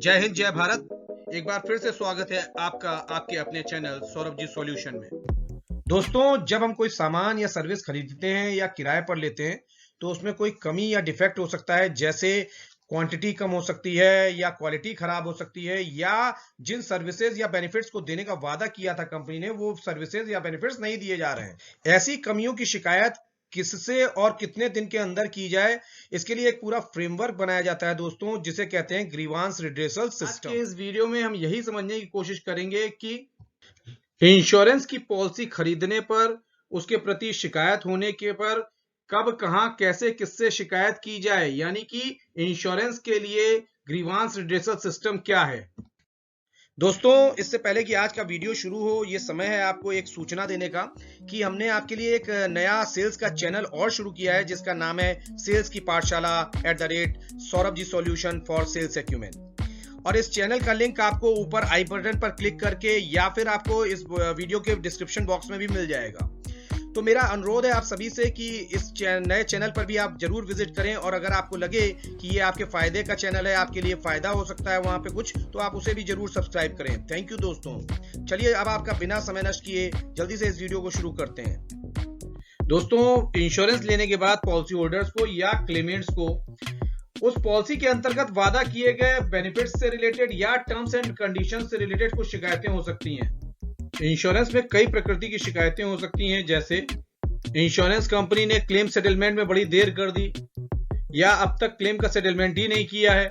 जय हिंद जय भारत। एक बार फिर से स्वागत है आपका आपके अपने चैनल सौरभ जी सॉल्यूशन में। दोस्तों, जब हम कोई सामान या सर्विस खरीदते हैं या किराए पर लेते हैं तो उसमें कोई कमी या डिफेक्ट हो सकता है, जैसे क्वांटिटी कम हो सकती है या क्वालिटी खराब हो सकती है, या जिन सर्विसेज या बेनिफिट्स को देने का वादा किया था कंपनी ने वो सर्विसेज या बेनिफिट्स नहीं दिए जा रहे हैं। ऐसी कमियों की शिकायत किससे और कितने दिन के अंदर की जाए, इसके लिए एक पूरा फ्रेमवर्क बनाया जाता है दोस्तों, जिसे कहते हैं ग्रीवांस रिड्रेसल सिस्टम। आज के इस वीडियो में हम यही समझने की कोशिश करेंगे कि इंश्योरेंस की पॉलिसी खरीदने पर, उसके प्रति शिकायत होने के पर कब, कहां, कैसे, किससे शिकायत की जाए, यानी कि इंश्योरेंस के लिए ग्रीवांस रिड्रेसल सिस्टम क्या है। दोस्तों, इससे पहले कि आज का वीडियो शुरू हो, ये समय है आपको एक सूचना देने का कि हमने आपके लिए एक नया सेल्स का चैनल और शुरू किया है, जिसका नाम है सेल्स की पाठशाला @Saurabh ji solution for sales acumen. और इस चैनल का लिंक आपको ऊपर आई बटन पर क्लिक करके या फिर आपको इस वीडियो के डिस्क्रिप्शन बॉक्स में भी मिल जाएगा। तो मेरा अनुरोध है आप सभी से कि इस नए चैनल पर भी आप जरूर विजिट करें, और अगर आपको लगे कि ये आपके फायदे का चैनल है, आपके लिए फायदा हो सकता है वहां पे कुछ, तो आप उसे भी जरूर सब्सक्राइब करें। थैंक यू दोस्तों। चलिए अब आपका बिना समय नष्ट किए जल्दी से इस वीडियो को शुरू करते हैं। दोस्तों, इंश्योरेंस लेने के बाद पॉलिसी होल्डर्स को या क्लेमेंट्स को उस पॉलिसी के अंतर्गत वादा किए गए बेनिफिट्स से रिलेटेड या टर्म्स एंड कंडीशंस से रिलेटेड कुछ शिकायतें हो सकती हैं। इंश्योरेंस में कई प्रकृति की शिकायतें हो सकती हैं, जैसे इंश्योरेंस कंपनी ने क्लेम सेटलमेंट में बड़ी देर कर दी, या अब तक क्लेम का सेटलमेंट ही नहीं किया है,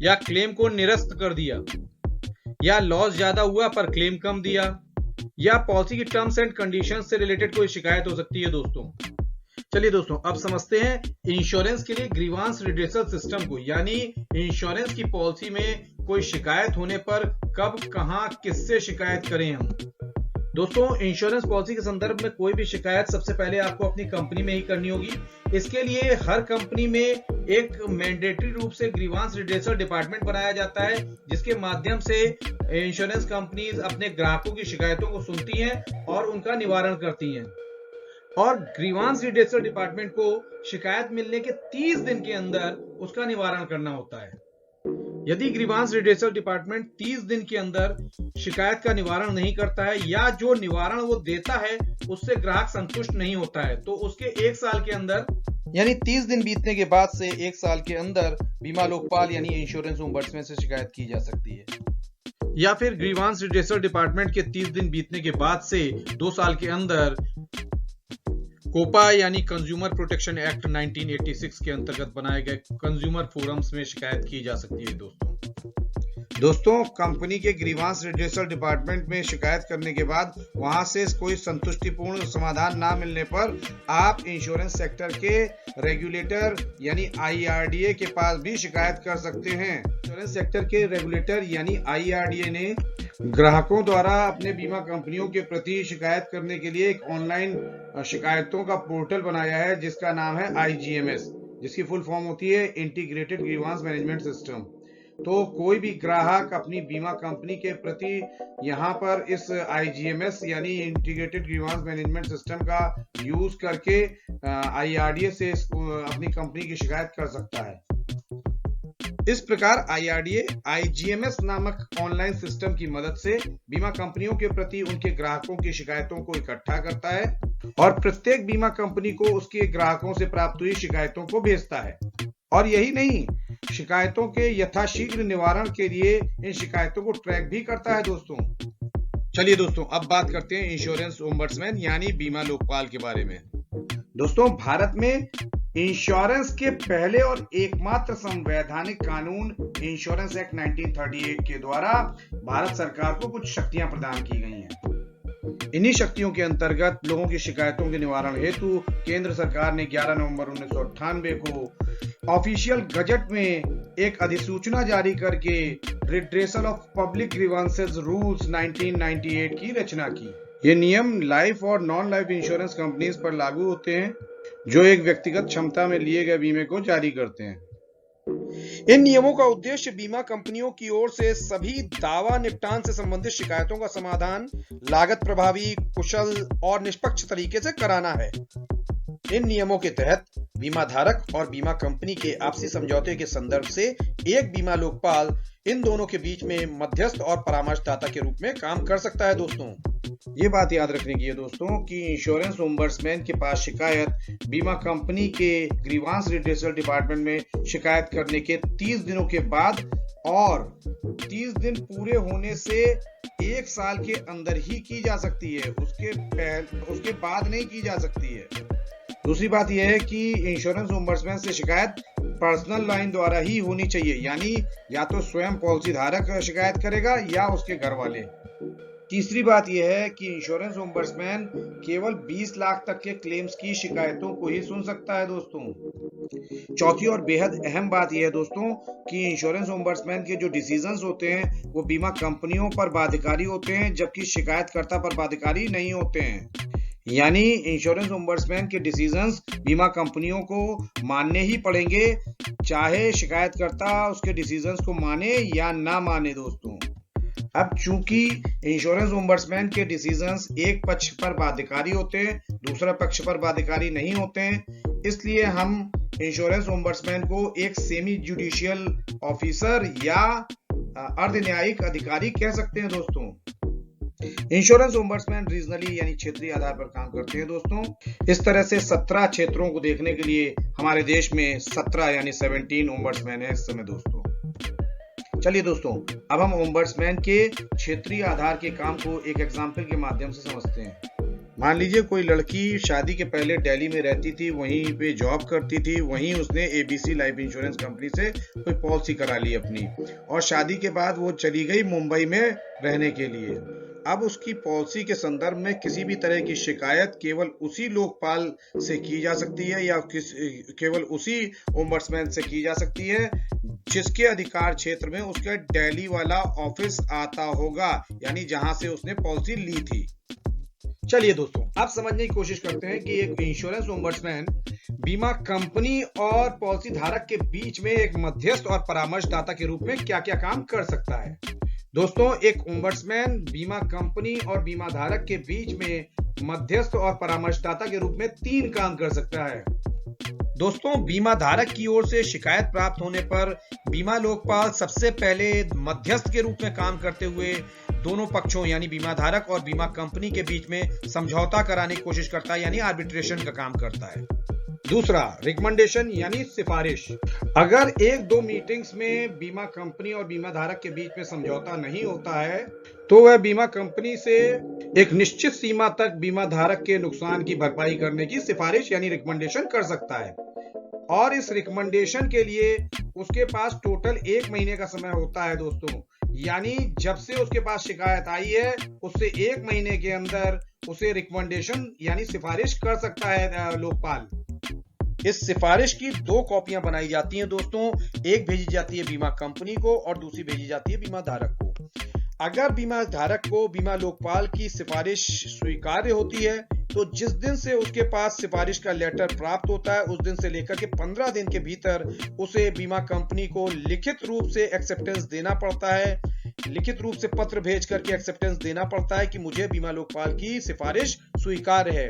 या क्लेम को निरस्त कर दिया, या लॉस ज्यादा हुआ पर क्लेम कम दिया, या पॉलिसी की टर्म्स एंड कंडीशंस से रिलेटेड कोई शिकायत हो सकती है दोस्तों। चलिए दोस्तों, अब समझते हैं इंश्योरेंस के लिए ग्रीवांस रिड्रेसल सिस्टम को, यानी इंश्योरेंस की पॉलिसी में कोई शिकायत होने पर कब, कहां, किससे शिकायत करें हम। दोस्तों, इंश्योरेंस पॉलिसी के संदर्भ में कोई भी शिकायत सबसे पहले आपको अपनी कंपनी में ही करनी होगी। इसके लिए हर कंपनी में एक मैंडेटरी रूप से ग्रीवांस रिड्रेसल डिपार्टमेंट बनाया जाता है, जिसके माध्यम से इंश्योरेंस कंपनीज अपने ग्राहकों की शिकायतों को सुनती हैं और उनका निवारण करती हैं। और ग्रीवांस रिड्रेसल डिपार्टमेंट को शिकायत मिलने के 30 दिन के अंदर उसका निवारण करना होता है। यदि ग्रीवांस रिड्रेसल डिपार्टमेंट 30 दिन के अंदर शिकायत का निवारण नहीं करता है, या जो निवारण वो देता है उससे ग्राहक संतुष्ट नहीं होता है, तो उसके 1 साल के अंदर, यानी 30 दिन बीतने के बाद से 1 साल के अंदर बीमा लोकपाल यानी इंश्योरेंस ओम्बड्समैन से शिकायत की जा सकती है। या फिर ग्रीवांस रिड्रेसल डिपार्टमेंट के 30 दिन बीतने के बाद से 2 साल के अंदर कोपा यानी कंज्यूमर प्रोटेक्शन एक्ट 1986 के अंतर्गत बनाए गए कंज्यूमर फोरम्स में शिकायत की जा सकती है दोस्तों, कंपनी के ग्रीवांस रिड्रेसल डिपार्टमेंट में शिकायत करने के बाद वहां से कोई संतुष्टिपूर्ण समाधान ना मिलने पर आप इंश्योरेंस सेक्टर के रेगुलेटर यानी IRDA के पास भी शिकायत कर सकते हैं। इंश्योरेंस सेक्टर के रेगुलेटर यानी IRDA ने ग्राहकों द्वारा अपने बीमा कंपनियों के प्रति शिकायत करने के लिए एक ऑनलाइन शिकायतों का पोर्टल बनाया है, जिसका नाम है IGMS, जिसकी फुल फॉर्म होती है इंटीग्रेटेड ग्रीवांस मैनेजमेंट सिस्टम। तो कोई भी ग्राहक अपनी बीमा कंपनी के प्रति यहाँ पर इस IGMS यानी इंटीग्रेटेड ग्रीवांस मैनेजमेंट सिस्टम का यूज करके IRDA से अपनी कंपनी की शिकायत कर सकता है। इस प्रकार IRDA IGMS नामक ऑनलाइन सिस्टम की मदद से बीमा कंपनियों के प्रति उनके ग्राहकों की शिकायतों को इकट्ठा करता है और प्रत्येक बीमा कंपनी को उसके ग्राहकों से प्राप्त हुई शिकायतों को भेजता है। और यही नहीं, शिकायतों के यथाशीघ्र निवारण के लिए इन शिकायतों को ट्रैक भी करता है दोस्तों। चलिए दोस्तों, अब बात करते हैं इंश्योरेंस ओम्बड्समैन यानी बीमा लोकपाल के बारे में। दोस्तों, भारत में इंश्योरेंस के पहले और एकमात्र संवैधानिक कानून इंश्योरेंस एक्ट 1938 के द्वारा भारत सरकार को कुछ शक्तियां प्रदान की गई हैं। इन्हीं शक्तियों के अंतर्गत लोगों की शिकायतों के निवारण हेतु केंद्र सरकार ने 11 नवंबर 1998 को ऑफिशियल गजट में एक अधिसूचना जारी करके redressal of public grievances rules 1998 की रचना की। ये नियम लाइफ और नॉन लाइफ इंश्योरेंस कंपनीज पर लागू होते हैं, जो एक व्यक्तिगत क्षमता में लिए गए बीमे को जारी करते हैं। इन नियमों का उद्देश्य बीमा कंपनियों की ओर से सभी दावा निपटान से संबंधित शिकायतों का समाधान लागत प्रभावी, कुशल और निष्पक्ष तरीके से कराना है। इन नियमों के तहत बीमा धारक और बीमा कंपनी के आपसी समझौते के संदर्भ से एक बीमा लोकपाल इन दोनों के बीच में मध्यस्थ और परामर्शदाता के रूप में काम कर सकता है दोस्तों। ये बात याद रखने की है दोस्तों कि इंश्योरेंस ओम्बड्समैन के पास शिकायत बीमा कंपनी के ग्रीवांस रिड्रेसल डिपार्टमेंट में शिकायत करने के 30 दिनों के बाद और 30 दिन पूरे होने से 1 साल के अंदर ही की जा सकती है, उसके बाद नहीं की जा सकती है। दूसरी बात यह है कि इंश्योरेंस ओम्बड्समैन से शिकायत पर्सनल लाइन द्वारा ही होनी चाहिए, यानी या तो स्वयं पॉलिसी धारक शिकायत करेगा या उसके घर वाले। तीसरी बात यह है कि इंश्योरेंस ओम्बड्समैन केवल 20 लाख तक के क्लेम्स की शिकायतों को ही सुन सकता है दोस्तों। चौथी और बेहद अहम बात यह है दोस्तों कि इंश्योरेंस ओम्बड्समैन के जो डिसीजंस होते हैं वो बीमा कंपनियों पर बाध्यकारी होते हैं, जबकि शिकायतकर्ता पर बाध्यकारी नहीं होते हैं। यानी इंश्योरेंस ओम्बड्समैन के डिसीजंस बीमा कंपनियों को मानने ही पड़ेंगे, चाहे शिकायतकर्ता उसके डिसीजंस को माने या ना माने दोस्तों। अब चूंकि इंश्योरेंस ओम्बड्समैन के डिसीजंस एक पक्ष पर बाध्यकारी होते हैं, दूसरा पक्ष पर बाध्यकारी नहीं होते हैं, इसलिए हम इंश्योरेंस ओम्बड्समैन को एक सेमी जुडिशियल ऑफिसर या अर्ध न्यायिक अधिकारी कह सकते हैं दोस्तों। इंश्योरेंस ओम्बड्समैन रीजनली यानी क्षेत्रीय आधार पर काम करते हैं दोस्तों। इस तरह से 17 क्षेत्रों को देखने के लिए हमारे देश में 17 यानी 17 ओम्बड्समैन है इस समय दोस्तों। चलिए दोस्तों, अब हम ओम्बड्समैन के क्षेत्रीय आधार के काम को एक एग्जाम्पल के माध्यम से समझते हैं। मान लीजिए कोई लड़की शादी के पहले दिल्ली में रहती थी, वहीं पे जॉब करती थी, वहीं उसने एबीसी लाइफ इंश्योरेंस कंपनी से कोई पॉलिसी करा ली अपनी, और शादी के बाद वो चली गई मुंबई में रहने के लिए। अब उसकी पॉलिसी के संदर्भ में किसी भी तरह की शिकायत केवल उसी लोकपाल से की जा सकती है या केवल उसी ओम्बड्समैन से की जा सकती है जिसके अधिकार क्षेत्र में उसका दिल्ली वाला ऑफिस आता होगा, यानी जहां से उसने पॉलिसी ली थी। चलिए दोस्तों, आप समझने की कोशिश करते हैं कि एक इंश्योरेंस ओम्बड्समैन बीमा कंपनी और पॉलिसी धारक के बीच में एक मध्यस्थ और परामर्शदाता के रूप में क्या क्या काम कर सकता है। दोस्तों, एक ओम्बड्समैन बीमा कंपनी और बीमा धारक के बीच में मध्यस्थ और परामर्शदाता के रूप में 3 काम कर सकता है। दोस्तों, बीमा धारक की ओर से शिकायत प्राप्त होने पर बीमा लोकपाल सबसे पहले मध्यस्थ के रूप में काम करते हुए दोनों पक्षों यानी बीमा धारक और बीमा कंपनी के बीच में समझौता कराने की कोशिश करता है, यानी आर्बिट्रेशन का काम करता है। दूसरा, रिकमेंडेशन यानी सिफारिश। अगर 1-2 मीटिंग्स में बीमा कंपनी और बीमा धारक के बीच में समझौता नहीं होता है तो वह बीमा कंपनी से एक निश्चित सीमा तक बीमा धारक के नुकसान की भरपाई करने की सिफारिश यानी रिकमेंडेशन कर सकता है, और इस रिकमेंडेशन के लिए उसके पास टोटल 1 महीने का समय होता है दोस्तों। यानी जब से उसके पास शिकायत आई है उससे 1 महीने के अंदर उसे रिकमेंडेशन यानी सिफारिश कर सकता है लोकपाल। इस सिफारिश की 2 कॉपियां बनाई जाती हैं दोस्तों, एक भेजी जाती है बीमा कंपनी को और दूसरी भेजी जाती है बीमा धारक को। अगर बीमा धारक को बीमा लोकपाल की सिफारिश स्वीकार्य होती है तो जिस दिन से उसके पास सिफारिश का लेटर प्राप्त होता है उस दिन से लेकर के 15 दिन के भीतर उसे बीमा कंपनी को लिखित रूप से एक्सेप्टेंस देना पड़ता है, लिखित रूप से पत्र भेज करके एक्सेप्टेंस देना पड़ता है कि मुझे बीमा लोकपाल की सिफारिश स्वीकार्य है।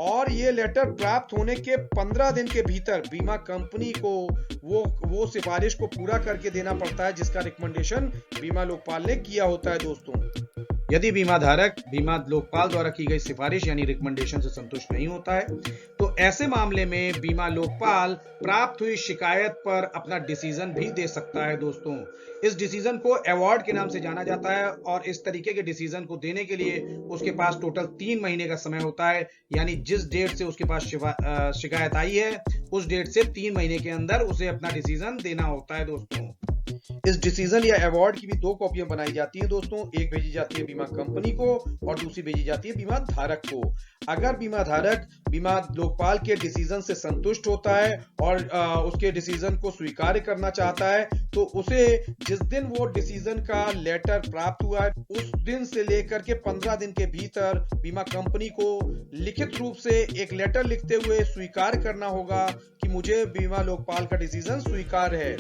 और ये लेटर प्राप्त होने के 15 दिन के भीतर बीमा कंपनी को वो सिफारिश को पूरा करके देना पड़ता है जिसका रिकमेंडेशन बीमा लोकपाल ने किया होता है दोस्तों। यदि बीमा धारक बीमा लोकपाल द्वारा की गई सिफारिश यानी रिकमेंडेशन से संतुष्ट नहीं होता है तो ऐसे मामले में बीमा लोकपाल प्राप्त हुई शिकायत पर अपना डिसीजन भी दे सकता है दोस्तों। इस डिसीजन को अवार्ड के नाम से जाना जाता है और इस तरीके के डिसीजन को देने के लिए उसके पास टोटल 3 महीने का समय होता है, यानी जिस डेट से उसके पास शिकायत आई है उस डेट से 3 महीने के अंदर उसे अपना डिसीजन देना होता है दोस्तों। इस डिसीजन या अवार्ड की भी 2 कॉपियां बनाई जाती है दोस्तों, एक भेजी जाती है बीमा कंपनी को और दूसरी भेजी जाती है बीमा धारक को। अगर बीमा धारक बीमा लोकपाल के डिसीजन से संतुष्ट होता है और उसके डिसीजन को स्वीकार करना चाहता है तो उसे जिस दिन वो डिसीजन का लेटर प्राप्त हुआ है उस दिन से लेकर के 15 दिन के भीतर बीमा कंपनी को लिखित रूप से एक लेटर लिखते हुए स्वीकार करना होगा कि मुझे बीमा लोकपाल का डिसीजन स्वीकार है।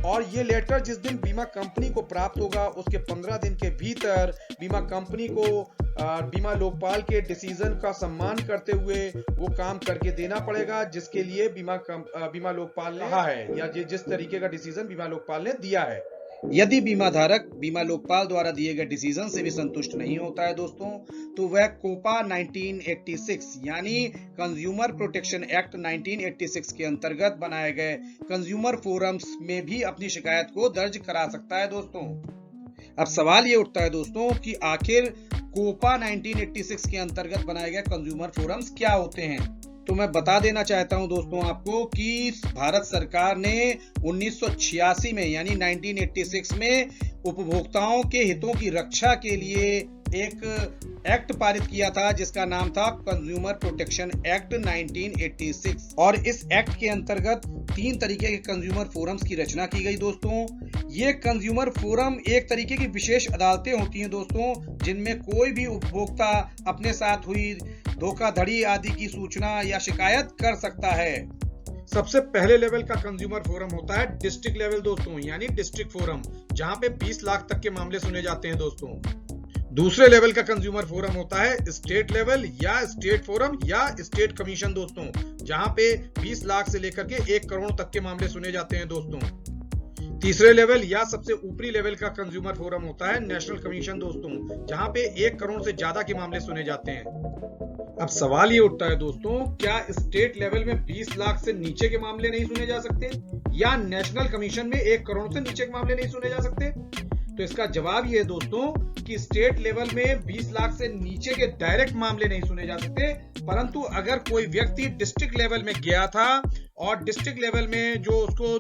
और ये लेटर जिस दिन बीमा कंपनी को प्राप्त होगा उसके 15 दिन के भीतर बीमा कंपनी को बीमा लोकपाल के डिसीजन का सम्मान करते हुए वो काम करके देना पड़ेगा जिसके लिए बीमा लोकपाल ने कहा है या जिस तरीके का डिसीजन बीमा लोकपाल ने दिया है। यदि बीमा धारक बीमा लोकपाल द्वारा दिए गए डिसीजन से भी संतुष्ट नहीं होता है दोस्तों, तो वह कोपा 1986 यानी कंज्यूमर प्रोटेक्शन एक्ट 1986 के अंतर्गत बनाए गए कंज्यूमर फोरम्स में भी अपनी शिकायत को दर्ज करा सकता है दोस्तों। अब सवाल ये उठता है दोस्तों कि आखिर कोपा 1986 के अंतर्गत बनाए गए कंज्यूमर फोरम्स क्या होते हैं। तो मैं बता देना चाहता हूं दोस्तों आपको कि भारत सरकार ने 1986 में यानी 1986 में उपभोक्ताओं के हितों की रक्षा के लिए एक एक्ट पारित किया था जिसका नाम था कंज्यूमर प्रोटेक्शन एक्ट 1986 और इस एक्ट के अंतर्गत 3 तरीके के कंज्यूमर फोरम्स की रचना की गई दोस्तों। ये कंज्यूमर फोरम एक तरीके की विशेष अदालतें होती हैं दोस्तों जिनमें कोई भी उपभोक्ता अपने साथ हुई धोखाधड़ी आदि की सूचना या शिकायत कर सकता है। सबसे पहले लेवल का कंज्यूमर फोरम होता है डिस्ट्रिक्ट लेवल दोस्तों, यानी डिस्ट्रिक्ट फोरम, जहां पे 20 लाख तक के मामले सुने जाते हैं दोस्तों। दूसरे लेवल का कंज्यूमर फोरम होता है स्टेट लेवल या स्टेट फोरम या स्टेट कमीशन दोस्तों, जहां पे 20 लाख से लेकर के 1 करोड़ तक के मामले सुने जाते हैं दोस्तों। तीसरे लेवल या सबसे ऊपरी लेवल का कंज्यूमर फोरम होता है नेशनल कमीशन दोस्तों, जहां पे 1 करोड़ से ज्यादा के मामले सुने जाते हैं। अब सवाल ये उठता है दोस्तों, क्या स्टेट लेवल में 20 लाख से नीचे के मामले नहीं सुने जा सकते या नेशनल कमीशन में 1 करोड़ से नीचे के मामले नहीं सुने जा सकते? तो इसका जवाब ये है दोस्तों कि स्टेट लेवल में 20 लाख से नीचे के डायरेक्ट मामले नहीं सुने जा सकते, परंतु अगर कोई व्यक्ति डिस्ट्रिक्ट लेवल में गया था और डिस्ट्रिक्ट लेवल में जो उसको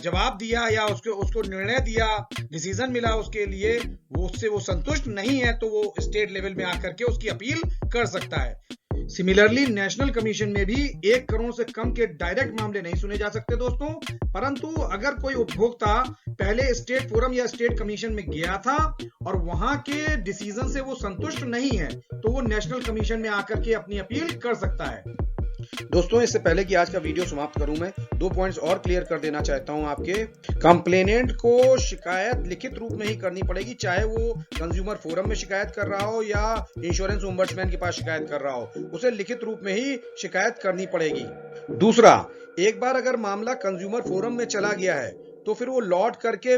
जवाब दिया या उसको निर्णय दिया, डिसीजन मिला उसके लिए, वो उससे वो संतुष्ट नहीं है, तो वो स्टेट लेवल में आकर के उसकी अपील कर सकता है। सिमिलरली नेशनल कमीशन में भी 1 करोड़ से कम के डायरेक्ट मामले नहीं सुने जा सकते दोस्तों, परंतु अगर कोई उपभोक्ता पहले स्टेट फोरम या स्टेट कमीशन में गया था और वहां के डिसीजन से वो संतुष्ट नहीं है, तो वो नेशनल कमीशन में आकर के अपनी अपील कर सकता है। दोस्तों, इससे पहले कि आज का वीडियो समाप्त करूं, मैं 2 पॉइंट्स और क्लियर कर देना चाहता हूं आपके। कंप्लेनेंट को शिकायत लिखित रूप में ही करनी पड़ेगी, चाहे वो कंज्यूमर फोरम में शिकायत कर रहा हो या इंश्योरेंस ओम्बड्समैन के पास शिकायत कर रहा हो, उसे लिखित रूप में ही शिकायत करनी पड़ेगी। दूसरा, एक बार अगर मामला कंज्यूमर फोरम में चला गया है तो फिर वो लौट करके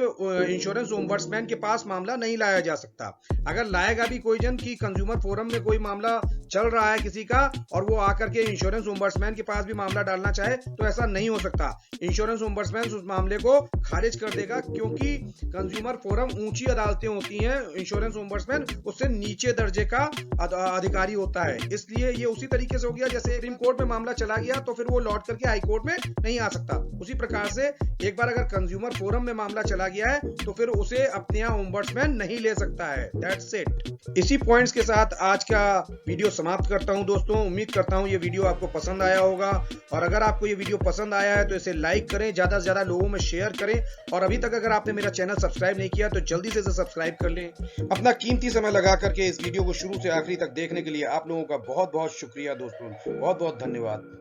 इंश्योरेंस ओम्बड्समैन के पास मामला नहीं लाया जा सकता। अगर लाएगा भी कोई जन कि कंज्यूमर फोरम में कोई मामला चल रहा है किसी का और वो आकर के इंश्योरेंस ओम्बड्समैन के पास भी मामला डालना चाहे, तो ऐसा नहीं हो सकता। इंश्योरेंस ओम्बड्समैन उस मामले को खारिज कर देगा, क्योंकि कंज्यूमर फोरम ऊंची अदालतें होती हैं, इंश्योरेंस ओम्बड्समैन उससे नीचे दर्जे का अधिकारी होता है। इसलिए ये उसी तरीके से हो गया जैसे सुप्रीम कोर्ट में मामला चला गया तो फिर वो लौट करके हाई कोर्ट में नहीं आ सकता। उसी प्रकार से एक बार अगर कंज्यूमर फोरम में मामला चला गया है तो फिर उसे अपने यहाँ ओम्बड्समैन नहीं ले सकता है। That's it. इसी पॉइंट्स के साथ आज का वीडियो समाप्त करता हूं दोस्तों। उम्मीद करता हूं ये वीडियो आपको पसंद आया होगा, और अगर आपको ये वीडियो पसंद आया है तो इसे लाइक करें, ज्यादा से ज्यादा लोगों में शेयर करें, और अभी तक अगर आपने मेरा चैनल सब्सक्राइब नहीं किया तो जल्दी से इसे सब्सक्राइब कर लें। अपना कीमती समय लगा करके इस वीडियो को शुरू से आखिरी तक देखने के लिए आप लोगों का बहुत बहुत शुक्रिया दोस्तों, बहुत बहुत धन्यवाद।